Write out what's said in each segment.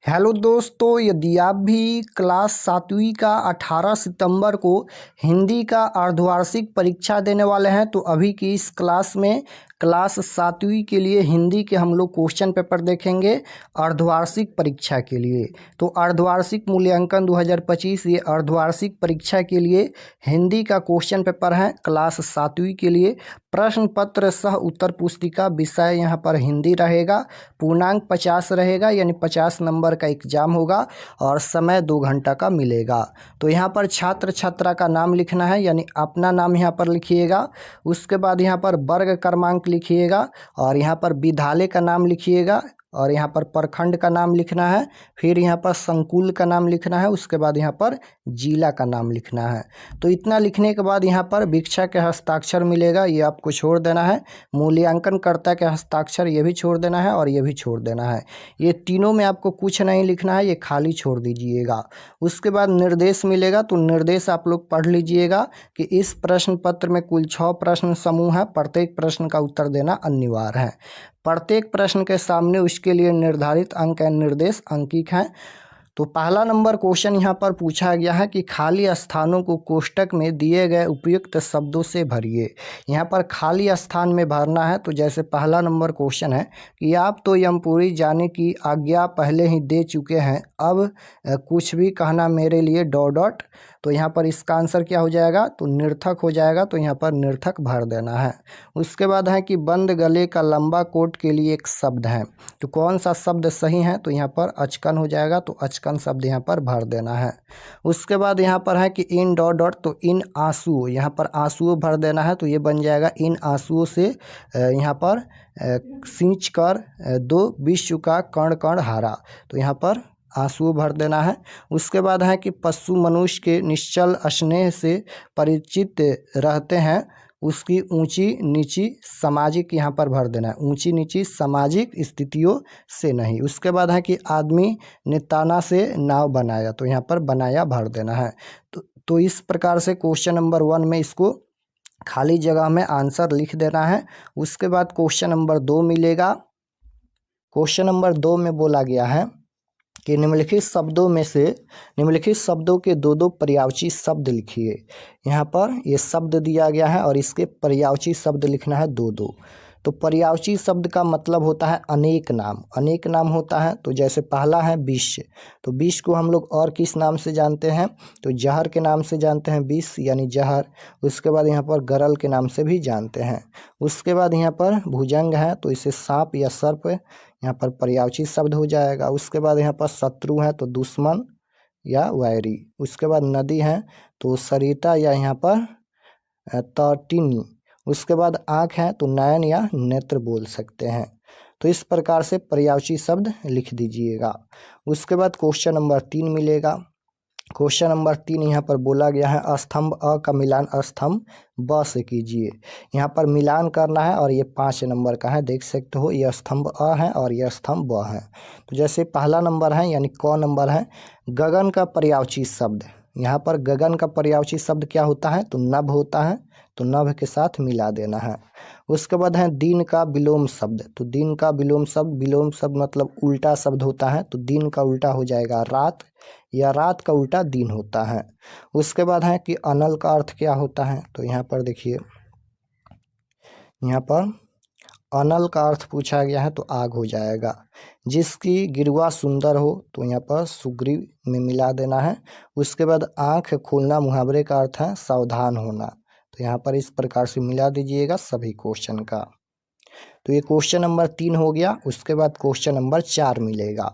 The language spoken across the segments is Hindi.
हेलो दोस्तों, यदि आप भी क्लास 7वीं का 18 सितंबर को हिंदी का अर्धवार्षिक परीक्षा देने वाले हैं तो अभी की इस क्लास में क्लास 7वीं के लिए हिंदी के हम लोग क्वेश्चन पेपर देखेंगे अर्धवार्षिक परीक्षा के लिए। तो अर्धवार्षिक मूल्यांकन 2025 ये अर्धवार्षिक परीक्षा के लिए हिंदी का क्वेश्चन पेपर है क्लास 7वीं के लिए। प्रश्न पत्र सह उत्तर पुस्तिका विषय यहाँ पर हिंदी रहेगा। पूर्णांक 50 रहेगा, यानी 50 नंबर का एग्जाम होगा और समय 2 घंटा का मिलेगा। तो यहाँ पर छात्र छात्रा का नाम लिखना है, यानी अपना नाम यहाँ पर लिखिएगा। उसके बाद यहाँ पर वर्ग क्रमांक लिखिएगा और यहाँ पर विद्यालय का नाम लिखिएगा और यहाँ पर प्रखंड का नाम लिखना है। फिर यहाँ पर संकुल का नाम लिखना है। उसके बाद यहाँ पर जिला का नाम लिखना है। तो इतना लिखने के बाद यहाँ पर वीक्षक के हस्ताक्षर मिलेगा, ये आपको छोड़ देना है। मूल्यांकनकर्ता के हस्ताक्षर ये भी छोड़ देना है और ये भी छोड़ देना है। ये तीनों में आपको कुछ नहीं लिखना है, ये खाली छोड़ दीजिएगा। उसके बाद निर्देश मिलेगा, तो निर्देश आप लोग पढ़ लीजिएगा कि इस प्रश्न पत्र में कुल 6 प्रश्न समूह है। प्रत्येक प्रश्न का उत्तर देना अनिवार्य है। प्रत्येक प्रश्न के सामने उसके लिए निर्धारित अंक या निर्देश अंकित हैं। तो पहला नंबर क्वेश्चन यहाँ पर पूछा गया है कि खाली स्थानों को कोष्टक में दिए गए उपयुक्त शब्दों से भरिए। यहाँ पर खाली स्थान में भरना है। तो जैसे पहला नंबर क्वेश्चन है कि आप तो यमपुरी जाने की आज्ञा पहले ही दे चुके हैं, अब कुछ भी कहना मेरे लिए डॉट डॉट। तो यहाँ पर इसका आंसर क्या हो जाएगा, तो निर्थक हो जाएगा। तो यहाँ पर निर्थक भर देना है। उसके बाद है कि बंद गले का लंबा कोट के लिए एक शब्द है, तो कौन सा शब्द सही है, तो यहाँ पर अचकन हो जाएगा। तो अचकन शब्द यहाँ पर भर देना है। उसके बाद यहाँ पर है कि इन डॉट डॉट, तो इन आंसुओं, यहाँ पर आंसुओं भर देना है। तो ये बन जाएगा इन आंसुओं से यहाँ पर सींच कर दो विश्व का कण कण हारा। तो यहाँ पर आंसू भर देना है। उसके बाद है कि पशु मनुष्य के निश्चल स्नेह से परिचित रहते हैं, उसकी ऊंची नीची सामाजिक यहाँ पर भर देना है, ऊंची नीची सामाजिक स्थितियों से नहीं। उसके बाद है कि आदमी ने ताना से नाव बनाया, तो यहाँ पर बनाया भर देना है। तो इस प्रकार से क्वेश्चन नंबर 1 में इसको खाली जगह में आंसर लिख देना है। उसके बाद क्वेश्चन नंबर 2 मिलेगा। क्वेश्चन नंबर 2 में बोला गया है कि निम्नलिखित शब्दों में से निम्नलिखित शब्दों के दो दो पर्यायवाची शब्द लिखिए। यहाँ पर ये शब्द दिया गया है और इसके पर्यायवाची शब्द लिखना है दो दो। तो पर्यायवाची शब्द का मतलब होता है अनेक नाम, अनेक नाम होता है। तो जैसे पहला है विष, तो विष को हम लोग और किस नाम से जानते हैं, तो जहर के नाम से जानते हैं, विष यानी जहर। उसके बाद यहाँ पर गरल के नाम से भी जानते हैं। उसके बाद यहाँ पर भुजंग है, तो इसे सांप या सर्प यहाँ पर पर्यायवाची शब्द हो जाएगा। उसके बाद यहाँ पर शत्रु है, तो दुश्मन या वैरी। उसके बाद नदी है, तो सरिता या यहाँ पर तटिनी। उसके बाद आँख है, तो नयन या नेत्र बोल सकते हैं। तो इस प्रकार से पर्यायवाची शब्द लिख दीजिएगा। उसके बाद क्वेश्चन नंबर 3 मिलेगा। क्वेश्चन नंबर 3 यहाँ पर बोला गया है स्तंभ अ का मिलान स्तंभ ब से कीजिए। यहाँ पर मिलान करना है और ये 5 नंबर का है, देख सकते हो। यह स्तंभ अ है और यह स्तंभ ब है। तो जैसे पहला नंबर है यानी क नंबर है, गगन का पर्यायवाची शब्द। यहाँ पर गगन का पर्यायवाची शब्द क्या होता है, तो नभ होता है। तो नभ के साथ मिला देना है। उसके बाद है दिन का विलोम शब्द। तो दिन का विलोम शब्द मतलब उल्टा शब्द होता है। तो दिन का उल्टा हो जाएगा रात, या रात का उल्टा दिन होता है। उसके बाद है कि अनल का अर्थ क्या होता है, तो यहाँ पर देखिए, यहाँ पर अनल का अर्थ पूछा गया है, तो आग हो जाएगा। जिसकी गिरवा सुंदर हो, तो यहाँ पर सुग्रीव में मिला देना है। उसके बाद आँख खोलना मुहावरे का अर्थ है सावधान होना। तो यहाँ पर इस प्रकार से मिला दीजिएगा सभी क्वेश्चन का। तो ये क्वेश्चन नंबर 3 हो गया। उसके बाद क्वेश्चन नंबर 4 मिलेगा।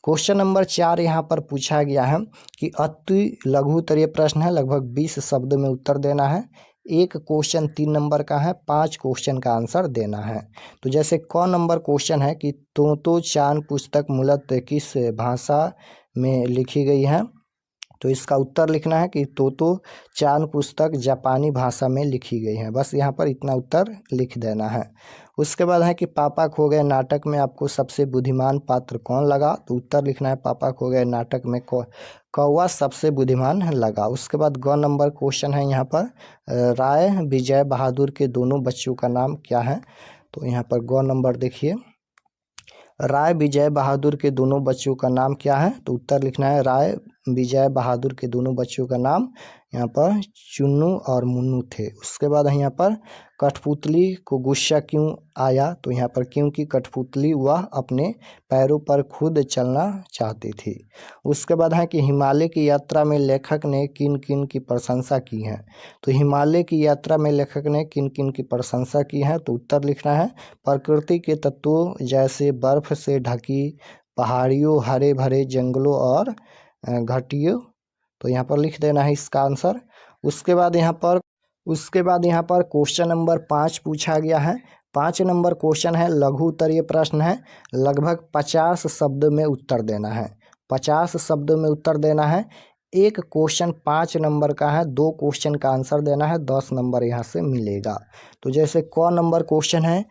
क्वेश्चन नंबर 4 यहाँ पर पूछा गया है कि अति लघु उत्तरीय प्रश्न है, लगभग 20 शब्द में उत्तर देना है। एक क्वेश्चन 3 नंबर का है, 5 क्वेश्चन का आंसर देना है। तो जैसे क नंबर क्वेश्चन है कि तोतो चान पुस्तक मूलतः किस भाषा में लिखी गई है, तो इसका उत्तर लिखना है कि तोतो चान पुस्तक जापानी भाषा में लिखी गई है। बस यहाँ पर इतना उत्तर लिख देना है। उसके बाद है कि पापा खो गए नाटक में आपको सबसे बुद्धिमान पात्र कौन लगा, तो उत्तर लिखना है पापा खो गए नाटक में कौवा सबसे बुद्धिमान लगा। उसके बाद ग नंबर क्वेश्चन है यहाँ पर राय विजय बहादुर के दोनों बच्चों का नाम क्या है, तो यहाँ पर ग नंबर देखिए, राय विजय बहादुर के दोनों बच्चों का नाम क्या है? तो उत्तर लिखना है राय विजय बहादुर के दोनों बच्चों का नाम यहाँ पर चुन्नू और मुन्नू थे। उसके बाद यहाँ पर कठपुतली को गुस्सा क्यों आया? तो यहाँ पर क्योंकि कठपुतली वह अपने पैरों पर खुद चलना चाहती थी। उसके बाद है कि हिमालय की यात्रा में लेखक ने किन किन की प्रशंसा की है? तो हिमालय की यात्रा में लेखक ने किन किन की प्रशंसा की है? तो उत्तर लिखना है प्रकृति के तत्वों जैसे बर्फ से ढकी पहाड़ियों, हरे भरे जंगलों और घाटियों। तो यहाँ पर लिख देना है इसका आंसर। उसके बाद यहाँ पर क्वेश्चन नंबर 5 पूछा गया है। 5 नंबर क्वेश्चन है, लघु उत्तरीय प्रश्न है, लगभग 50 शब्द में उत्तर देना है। 50 शब्द में उत्तर देना है। एक क्वेश्चन 5 नंबर का है, 2 क्वेश्चन का आंसर देना है, 10 नंबर यहाँ से मिलेगा। तो जैसे क नंबर क्वेश्चन है,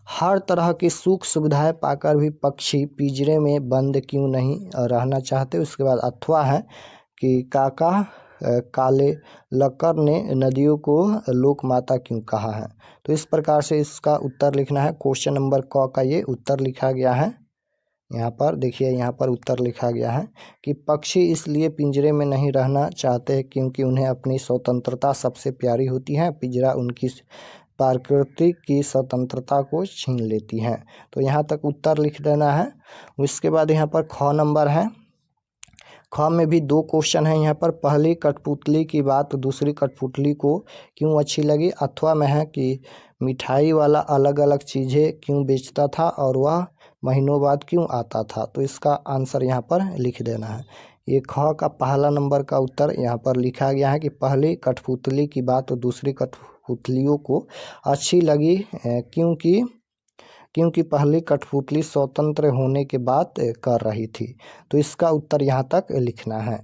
हर तरह की सुख सुविधाएं पाकर भी पक्षी पिंजरे में बंद क्यों नहीं रहना चाहते? उसके बाद अथवा है कि काका काले लक्कर ने नदियों को लोक माता क्यों कहा है? तो इस प्रकार से इसका उत्तर लिखना है। क्वेश्चन नंबर क का ये उत्तर लिखा गया है। यहाँ पर देखिए, यहाँ पर उत्तर लिखा गया है कि पक्षी इसलिए पिंजरे में नहीं रहना चाहते क्योंकि उन्हें अपनी स्वतंत्रता सबसे प्यारी होती है। पिंजरा उनकी प्रकृति की स्वतंत्रता को छीन लेती है। तो यहाँ तक उत्तर लिख देना है। उसके बाद यहाँ पर ख नंबर है। ख में भी 2 क्वेश्चन है। यहाँ पर पहली कठपुतली की बात दूसरी कठपुतली को क्यों अच्छी लगी? अथवा में है कि मिठाई वाला अलग अलग चीज़ें क्यों बेचता था और वह महीनों बाद क्यों आता था? तो इसका आंसर यहाँ पर लिख देना है। ये ख का पहला नंबर का उत्तर यहाँ पर लिखा गया है कि पहली कठपुतली की बात दूसरी कठपुतलियों को अच्छी लगी क्योंकि पहली कठपुतली स्वतंत्र होने की बात कर रही थी। तो इसका उत्तर यहाँ तक लिखना है।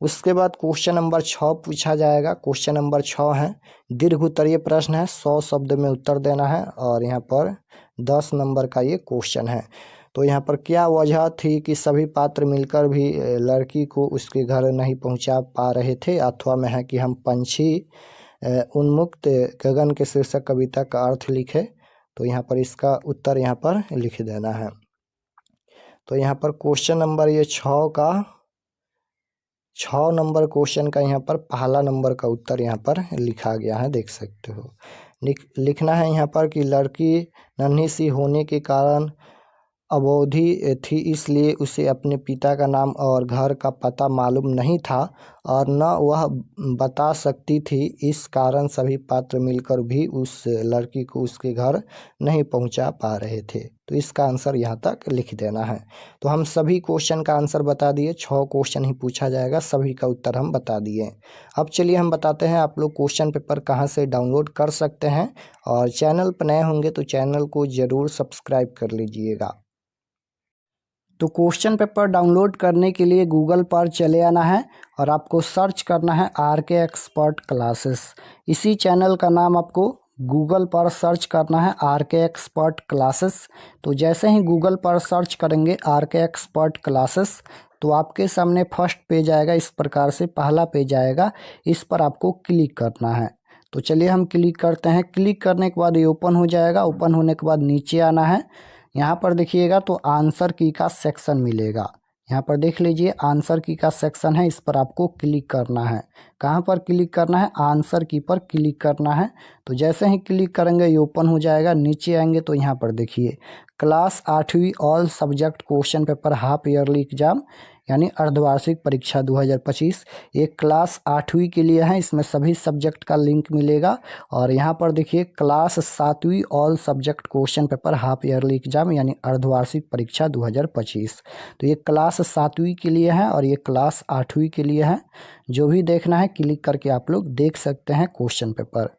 उसके बाद क्वेश्चन नंबर 6 पूछा जाएगा। क्वेश्चन नंबर 6 है, दीर्घ उत्तरीय प्रश्न है, 100 शब्द में उत्तर देना है और यहाँ पर 10 नंबर का ये क्वेश्चन है। तो यहाँ पर क्या वजह थी कि सभी पात्र मिलकर भी लड़की को उसके घर नहीं पहुँचा पा रहे थे? अथवा में है कि हम पंछी उन्मुक्त गगन के शीर्षक कविता का अर्थ लिखे। तो यहाँ पर इसका उत्तर यहाँ पर लिख देना है। तो यहाँ पर क्वेश्चन नंबर ये 6 नंबर क्वेश्चन का यहाँ पर पहला नंबर का उत्तर यहाँ पर लिखा गया है, देख सकते हो। लिखना है यहाँ पर कि लड़की नन्ही सी होने के कारण अबोधी थी, इसलिए उसे अपने पिता का नाम और घर का पता मालूम नहीं था और न वह बता सकती थी। इस कारण सभी पात्र मिलकर भी उस लड़की को उसके घर नहीं पहुंचा पा रहे थे। तो इसका आंसर यहाँ तक लिख देना है। तो हम सभी क्वेश्चन का आंसर बता दिए। 6 क्वेश्चन ही पूछा जाएगा, सभी का उत्तर हम बता दिए। अब चलिए हम बताते हैं आप लोग क्वेश्चन पेपर कहाँ से डाउनलोड कर सकते हैं, और चैनल पर नए होंगे तो चैनल को ज़रूर सब्सक्राइब कर लीजिएगा। तो क्वेश्चन पेपर डाउनलोड करने के लिए गूगल पर चले आना है और आपको सर्च करना है RK एक्सपर्ट क्लासेस। इसी चैनल का नाम आपको गूगल पर सर्च करना है, RK एक्सपर्ट क्लासेस। तो जैसे ही गूगल पर सर्च करेंगे RK एक्सपर्ट क्लासेस तो आपके सामने फर्स्ट पेज आएगा। इस प्रकार से पहला पेज आएगा, इस पर आपको क्लिक करना है। तो चलिए हम क्लिक करते हैं। क्लिक करने के बाद ये ओपन हो जाएगा। ओपन होने के बाद नीचे आना है। यहाँ पर देखिएगा तो आंसर की का सेक्शन मिलेगा। यहाँ पर देख लीजिए आंसर की का सेक्शन है, इस पर आपको क्लिक करना है। कहाँ पर क्लिक करना है? आंसर की पर क्लिक करना है। तो जैसे ही क्लिक करेंगे ये ओपन हो जाएगा। नीचे आएंगे तो यहाँ पर देखिए क्लास 8वीं all subject question paper half yearly exam यानी अर्धवार्षिक परीक्षा 2025 ये क्लास 8वीं के लिए है। इसमें सभी सब्जेक्ट का लिंक मिलेगा। और यहाँ पर देखिए क्लास 7वीं all subject question paper half yearly exam यानी अर्धवार्षिक परीक्षा 2025। तो ये क्लास 7वीं के लिए है और ये क्लास 8वीं के लिए है। जो भी देखना है क्लिक करके आप लोग देख सकते हैं क्वेश्चन पेपर।